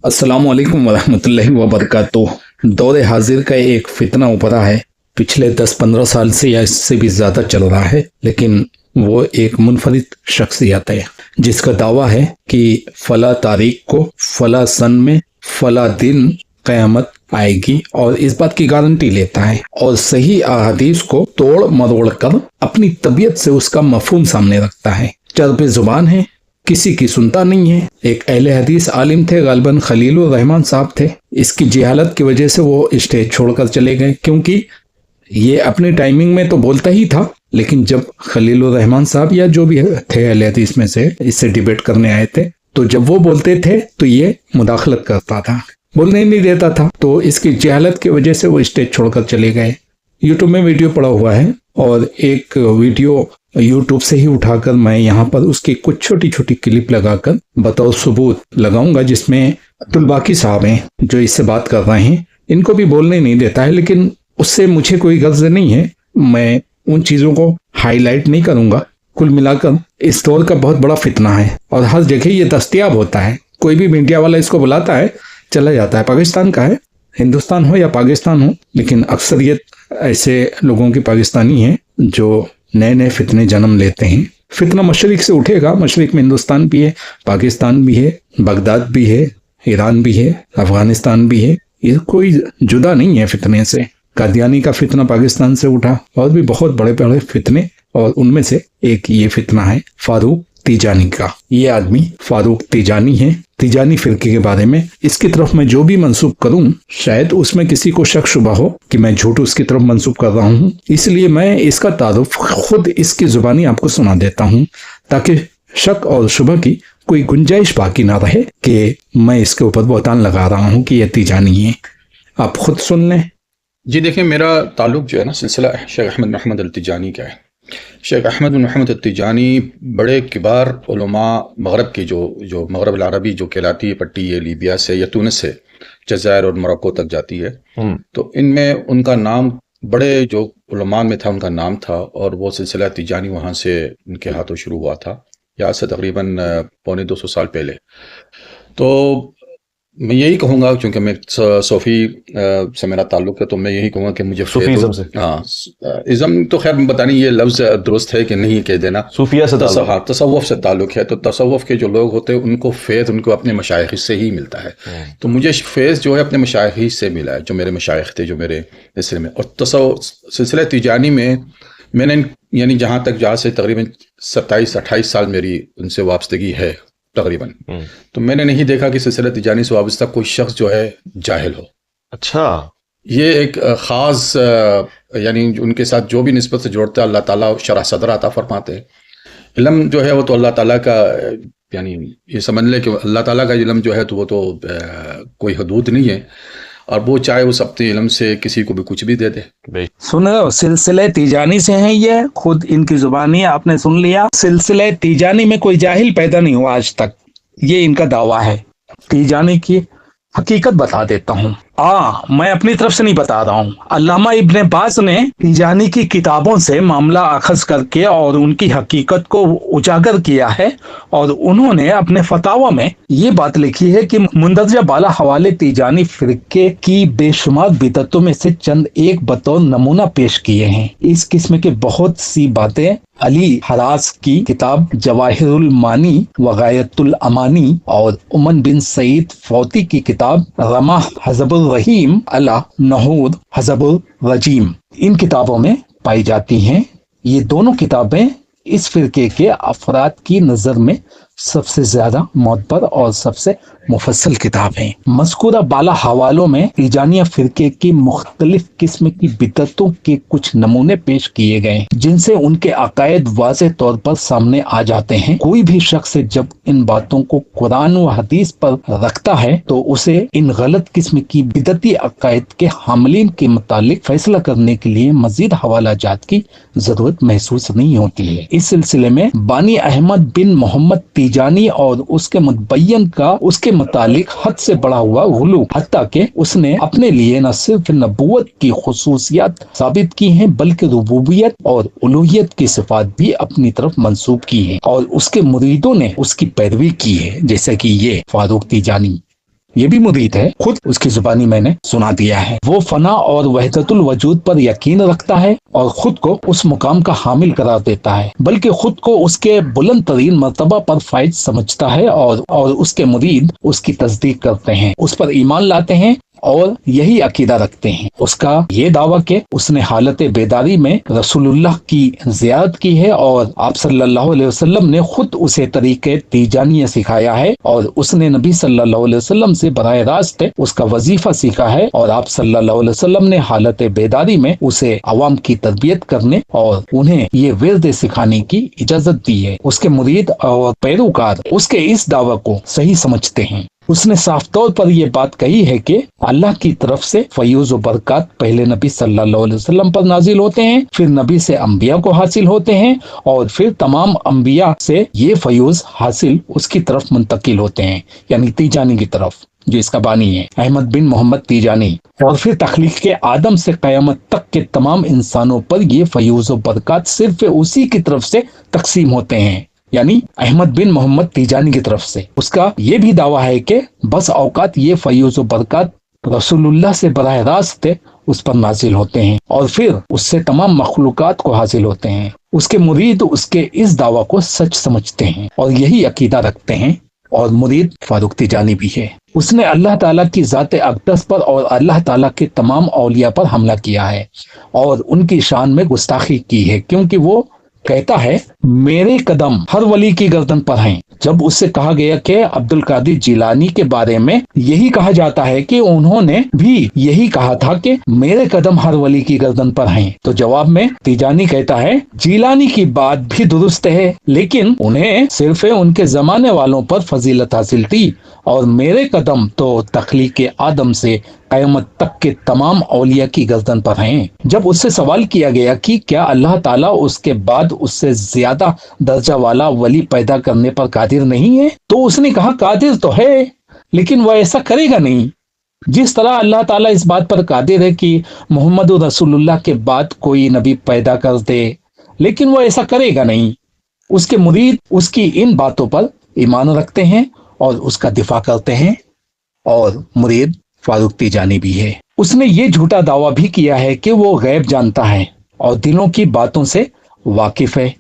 अस्सलाम वालेकुम वरहमतुल्लाहि वबरकातुह। दौर हाजिर का एक फितना उभरा है, पिछले 10-15 साल से या इससे भी ज़्यादा चल रहा है, लेकिन वो एक मुनफरिद शख्सियत है जिसका दावा है कि फला तारीख को फला सन में फला दिन क़यामत आएगी, और इस बात की गारंटी लेता है और सही अहादीस को तोड़ मरोड़ कर अपनी तबीयत से उसका मफहूम सामने रखता है। चर्ब जुबान है, किसी की सुनता नहीं है। एक अहले हदीस आलिम थे, गालिबन खलीलुर रहमान साहब थे। इसकी जहालत की वजह से वो स्टेज छोड़कर चले गए, क्योंकि ये अपनी टाइमिंग में तो बोलता ही था, लेकिन जब खलीलुर रहमान साहब या जो भी थे अहले हदीस में से इससे डिबेट करने आए थे, तो जब वो बोलते थे तो ये मुदाखलत करता था, बोलने नहीं देता था। तो इसकी जहालत की वजह से वो स्टेज छोड़कर चले गए। यूट्यूब में वीडियो पड़ा हुआ है, और एक वीडियो यूट्यूब से ही उठाकर मैं यहाँ पर उसकी कुछ छोटी छोटी क्लिप लगाकर बतौर सबूत लगाऊंगा, जिसमें अब्दुल बाकी साहब हैं जो इससे बात कर रहे हैं। इनको भी बोलने नहीं देता है, लेकिन उससे मुझे कोई गर्ज नहीं है, मैं उन चीज़ों को हाईलाइट नहीं करूंगा। कुल मिलाकर इस दौर का बहुत बड़ा फितना है और हर जगह ये दस्तयाब होता है। कोई भी मीडिया वाला इसको बुलाता है, चला जाता है। पाकिस्तान का है, हिंदुस्तान हो या पाकिस्तान हो, लेकिन अक्सरियत ऐसे लोगों की पाकिस्तानी है जो नए नए फितने जन्म लेते हैं। फितना मशरिक से उठेगा, मशरिक में हिंदुस्तान भी है, पाकिस्तान भी है, बगदाद भी है, ईरान भी है, अफगानिस्तान भी है। ये कोई जुदा नहीं है फितने से। कादियानी का फितना पाकिस्तान से उठा, और भी बहुत बड़े बड़े फितने, और उनमें से एक ये फितना है फारूक तीजानी का। ये आदमी फारूक तीजानी है। तीजानी फिरके के बारे में इसकी तरफ मैं जो भी मंसूब करूं, शायद उसमें किसी को शक शुबा हो कि मैं झूठ उसकी तरफ मंसूब कर रहा हूं, इसलिए मैं इसका तारुफ खुद इसकी जुबानी आपको सुना देता हूं, ताकि शक और शुबा की कोई गुंजाइश बाकी ना रहे कि मैं इसके ऊपर बहतान लगा रहा हूं कि यह तीजानी है। आप खुद सुन लें। जी देखिए, मेरा ताल्लुक जो है ना सिलसिला शेख अहमद बिन अहमद अल-तिजानी का है। शेख अहमद बिन अहमद अल-तिजानी बड़े किबार उलमा मगरब की जो मगरब अल-अरबी जो कहलाती है पट्टी, ये लीबिया से या तुनिस से जज़ायर और मोरक्को तक जाती है। तो इनमें उनका नाम बड़े जो उलमा में था, उनका नाम था, और वो सिलसिला तिजानी वहाँ से उनके हाथों शुरू हुआ था, या से तकरीबन 250 साल पहले। तो मैं यही कहूँगा, क्योंकि मैं सूफ़ी से मेरा ताल्लुक़ है, तो मैं यही कहूँगा कि मुझे सूफीज़म से, हाँ, इज़म तो खैर पता नहीं ये लफ्ज़ दुरुस्त है कि नहीं कह देना। सूफिया से हाँ, तसव्वुफ़ से ताल्लुक़ है। तो तसव्वुफ़ के जो लोग होते हैं उनको फ़ैज़ उनको अपने मशाइख़ से ही मिलता है। तो मुझे फ़ैज़ जो है अपने मशाइख़ से मिला है, जो मेरे मशाइख़ थे, जो मेरे सिलसिले में। और सिलसिला तिजानी में मैंने यानी जहाँ से तकरीबन 27-28 साल मेरी उनसे वाबस्तगी है तकरीबन, तो मैंने नहीं देखा कि सिलसिला तिजानी से वाबस्ता कोई शख्स जो है जाहिल हो। अच्छा, ये एक ख़ास यानी उनके साथ जो भी निस्बत से जोड़ता है, अल्लाह ताला शरह सदर अता फरमाते हैं। इल्म जो है वो तो अल्लाह ताला का, यानी ये समझ ले कि अल्लाह ताला का इल्म जो है तो वो तो कोई हदूद नहीं है, और वो चाहे उस अपने इल्म से किसी को भी कुछ भी दे दे। सुनो, सिलसिले तीजानी से हैं ये, खुद इनकी जुबानी आपने सुन लिया। सिलसिले तीजानी में कोई जाहिल पैदा नहीं हुआ आज तक, ये इनका दावा है। तीजानी की हकीकत बता देता हूँ। मैं अपनी तरफ से नहीं बता रहा हूँ। अल्लामा इब्ने बाज ने तीजानी की किताबों से मामला अखज़ करके और उनकी हकीकत को उजागर किया है, और उन्होंने अपने फतावा में ये बात लिखी है कि मुंदरजा बाला हवाले तीजानी फिरके की बेशुमार बिदअतों में से चंद एक बतौर नमूना पेश किए हैं। इस किस्म की बहुत सी बातें अली हरास की किताब जवाहिरुल मानी व गायतुल अमानी और उमन बिन सईद फौती की किताब रमा हज़बुल रहीम अला नहूद हज़बुल रजीम, इन किताबों में पाई जाती हैं। ये दोनों किताबें इस फिरके के अफराद की नज़र में सबसे ज्यादा मोतबर और सबसे मुफस्सल किताब है। मज़कूरा बाला हवालों में तीजानिया फिरके की मुख्तलिफ किस्म की बिदअतों के कुछ नमूने पेश किए गए, जिनसे उनके अकायद वाज़ेह तौर पर सामने आ जाते हैं। कोई भी शख्स जब इन बातों को कुरान व हदीस पर रखता है तो उसे इन गलत किस्म की बिदअती अकायद के हामिलीन के मुतालिक फैसला करने के लिए मजीद हवाला जात की जरूरत महसूस नहीं होती है। इस सिलसिले में बानी अहमद बिन मोहम्मद तीजानी और उसके मुतबय्यन का उसके मुतालिक हद से बढ़ा हुआ गुलू, हत्ता के उसने अपने लिए न सिर्फ नबूवत की खुसूसियात साबित की हैं बल्कि रुबूबियत और उलूहियत की सिफात भी अपनी तरफ मंसूब की है, और उसके मुरीदों ने उसकी पैरवी की है, जैसे कि ये फारूक तीजानी। ये भी मुरीद है, खुद उसकी जुबानी मैंने सुना दिया है। वो फना और वहदतुल वजूद पर यकीन रखता है और खुद को उस मुकाम का हामिल करार देता है, बल्कि खुद को उसके बुलंद तरीन मर्तबा पर फाइज समझता है और उसके मुरीद उसकी तस्दीक करते हैं, उस पर ईमान लाते हैं और यही अकीदा रखते हैं। उसका ये दावा कि उसने हालत बेदारी में रसूलुल्लाह की ज़ियारत की है और आप सल्लल्लाहु अलैहि वसल्लम ने खुद उसे तरीके तीजानिया सिखाया है और उसने नबी सल्लल्लाहु अलैहि वसल्लम से बराह रास्त उसका वजीफा सीखा है और आप सल्लल्लाहु अलैहि वसल्लम ने हालत बेदारी में उसे अवाम की तरबियत करने और उन्हें ये विर्द सिखाने की इजाजत दी है। उसके मुरीद और पैरोकार उसके इस दावा को सही समझते हैं। उसने साफ तौर पर यह बात कही है कि अल्लाह की तरफ से फयूज और बरकत पहले नबी सल्लल्लाहु अलैहि वसल्लम पर नाजिल होते हैं, फिर नबी से अंबिया को हासिल होते हैं और फिर तमाम अंबिया से ये फयूज हासिल उसकी तरफ मुंतकिल होते हैं, यानी तीजानी की तरफ, जो इसका बानी है अहमद बिन मोहम्मद तीजानी। और फिर तख्लीक के आदम से क़यामत तक के तमाम इंसानों पर ये फयूज और बरकत सिर्फ उसी की तरफ से तकसीम होते हैं, यानी अहमद बिन मोहम्मद तीजानी की तरफ से। उसका ये भी दावा है कि बस औकात ये फयूज व बरकत रसूलुल्लाह से बराह रास्त उस पर नाजिल होते हैं और फिर उससे तमाम मखलूकात को हासिल होते हैं। उसके मुरीद उसके इस दावा को सच समझते हैं और यही अकीदा रखते हैं। और मुरीद फारूक तीजानी भी है। उसने अल्लाह ताला की ज़ात अक़दस पर और अल्लाह ताला के तमाम औलिया पर हमला किया है और उनकी शान में गुस्ताखी की है, क्योंकि वो कहता है मेरे कदम हर वली की गर्दन पर हैं। जब उससे कहा गया कि अब्दुल कादिर जिलानी के बारे में यही कहा जाता है कि उन्होंने भी यही कहा था कि मेरे कदम हर वली की गर्दन पर हैं, तो जवाब में तीजानी कहता है जिलानी की बात भी दुरुस्त है, लेकिन उन्हें सिर्फ उनके जमाने वालों पर फजीलत हासिल थी और मेरे कदम तो तख्लीक आदम से क़यामत तक के तमाम औलिया की गर्दन पर हैं। जब उससे सवाल किया गया कि क्या अल्लाह ताला उसके बाद उससे ज्यादा दर्जा वाला वली पैदा करने पर कादिर नहीं है, तो उसने कहा कादिर तो है, लेकिन वह ऐसा करेगा नहीं। जिस तरह अल्लाह ताला इस बात पर कादिर है कि मोहम्मद रसूलुल्लाह के बाद कोई नबी पैदा कर दे, लेकिन वह ऐसा करेगा नहीं। उसके मुरीद उसकी इन बातों पर ईमान रखते हैं और उसका दिफा करते हैं। और मुरीद फारूक तीजानी भी है। उसने ये झूठा दावा भी किया है कि वो गैब जानता है और दिलों की बातों से वाकिफ है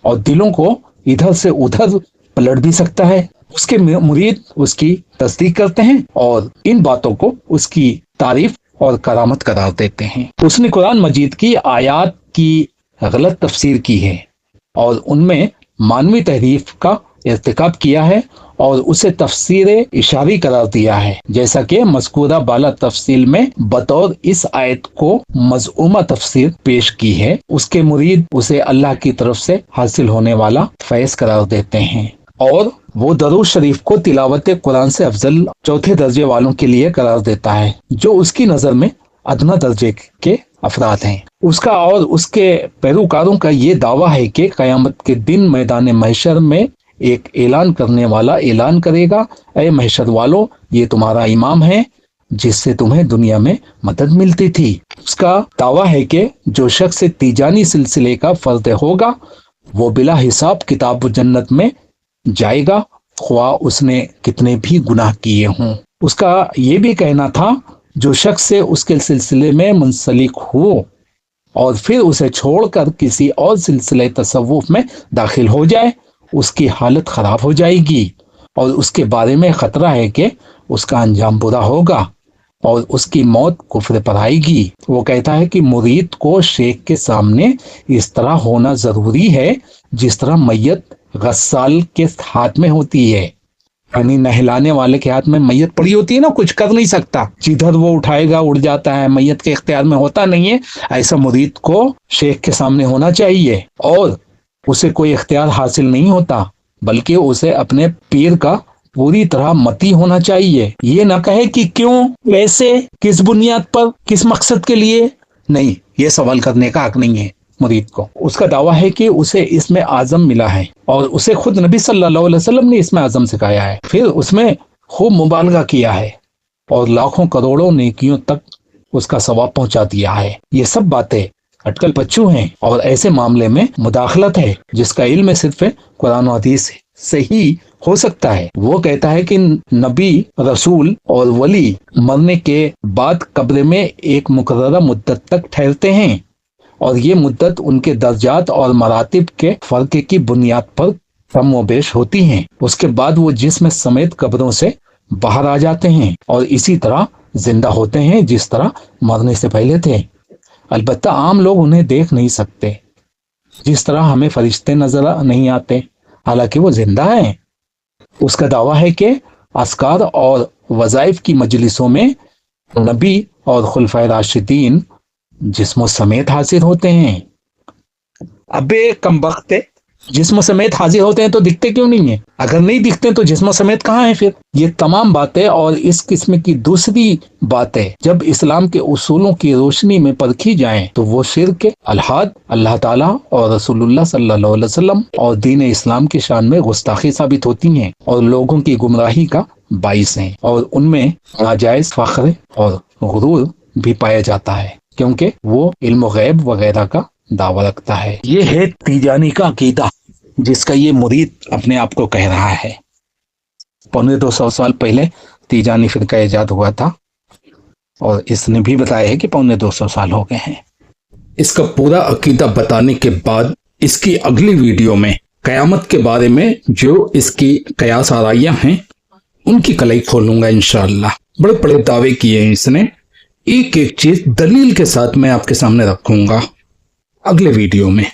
और दिलों को इधर से उधर पलट भी सकता है। उसके मुरीद उसकी तस्दीक करते हैं और इन बातों को उसकी तारीफ और करामत करार देते हैं। उसने कुरान मजीद की आयात की गलत तफसीर की है और उनमें मानवी तहरीफ का इर्तिकाब किया है और उसे तफसीर इशारी करार दिया है, जैसा कि मज़कूरा बाला तफसील में बतौर इस आयत को मज़ऊमा तफसीर पेश की है। उसके मुरीद उसे अल्लाह की तरफ से हासिल होने वाला फैज़ करार देते हैं और वो दरूद शरीफ को तिलावत कुरान से अफजल चौथे दर्जे वालों के लिए करार देता है, जो उसकी नज़र में अदना दर्जे के अफराद हैं। उसका और उसके पैरोकारों का ये दावा है कि क़यामत के दिन मैदान महशर में एक ऐलान करने वाला ऐलान करेगा, ऐ महशर वालों, ये तुम्हारा इमाम है जिससे तुम्हें दुनिया में मदद मिलती थी। उसका दावा है कि जो शख्स तीजानी सिलसिले का फर्द होगा वो बिला हिसाब किताब जन्नत में जाएगा, ख्वाह उसने कितने भी गुनाह किए हों। उसका ये भी कहना था जो शख्स से उसके सिलसिले में मुंसलिक हो और फिर उसे छोड़कर किसी और सिलसिले तसव्वुफ में दाखिल हो जाए, उसकी हालत खराब हो जाएगी और उसके बारे में खतरा है कि उसका अंजाम बुरा होगा और उसकी मौत कुफ्र पर आएगी। वो कहता है कि मुरीद को शेख के सामने इस तरह होना जरूरी है जिस तरह मैयत गस्साल के हाथ में होती है, यानी नहलाने वाले के हाथ में मैयत पड़ी होती है ना, कुछ कर नहीं सकता, जिधर वो उठाएगा उड़ जाता है, मैयत के इख्तियार में होता नहीं है। ऐसा मुरीद को शेख के सामने होना चाहिए और उसे कोई इख्तियार हासिल नहीं होता, बल्कि उसे अपने पीर का पूरी तरह मती होना चाहिए। ये ना कहे कि क्यों, कैसे, किस बुनियाद पर, किस मकसद के लिए, नहीं, ये सवाल करने का हक नहीं है मुरीद को। उसका दावा है कि उसे इसमें आजम मिला है और उसे खुद नबी सल्लल्लाहु अलैहि वसल्लम ने इसमें आजम सिखाया है, फिर उसमें खूब मुबालगा किया है और लाखों करोड़ों नेकियों तक उसका सवाब पहुंचा दिया है। ये सब बातें अटकल पच्चू हैं और ऐसे मामले में मुदाखलत है जिसका इल्म सिर्फ कुरान और हदीस से ही हो सकता है। वो कहता है कि नबी, रसूल और वली मरने के बाद कब्र में एक मुकर्ररा मुद्दत तक ठहरते हैं और ये मुद्दत उनके दर्जात और मरातिब के फर्क की बुनियाद पर कम व बेश होती हैं। उसके बाद वो जिस्म समेत कब्रों से बाहर आ जाते हैं और इसी तरह जिंदा होते हैं जिस तरह मरने से पहले थे। अलबत्ता आम लोग उन्हें देख नहीं सकते, जिस तरह हमें फरिश्ते नजर नहीं आते, हालांकि वो जिंदा हैं। उसका दावा है कि अस्कार और वज़ाइफ की मजलिसों में नबी और खुलफाए राशिदीन जिस्मों समेत हाजिर होते हैं। अबे कमबख्त, जिस्मों समेत हाजिर होते हैं तो दिखते क्यों नहीं है? अगर नहीं दिखते तो जिस्मों समेत कहाँ है फिर? ये तमाम बातें और इस किस्म की दूसरी बातें जब इस्लाम के उसूलों की रोशनी में परखी जाएं तो वो शिर्क, अलहाद, अल्लाह ताला और रसूलुल्लाह सल्लल्लाहु अलैहि वसल्लम और दीन इस्लाम की शान में गुस्ताखी साबित होती हैं और लोगों की गुमराही का बाइस हैं और उनमें नाजायज फख्र और गुरूर भी पाया जाता है क्योंकि वो इल्म गैब वगैरह का दावा रखता है। ये है तिजानी का अकीदा जिसका ये मुरीद अपने आप को कह रहा है। 250 साल पहले तिजानी फिरका इजाद हुआ था और इसने भी बताया है कि 250 साल हो गए हैं। इसका पूरा अकीदा बताने के बाद इसकी अगली वीडियो में कयामत के बारे में जो इसकी कयास आराइयां हैं उनकी कलाई खोलूंगा इंशाअल्लाह। बड़े बड़े दावे किए हैं इसने, एक एक चीज दलील के साथ मैं आपके सामने रखूंगा अगले वीडियो में।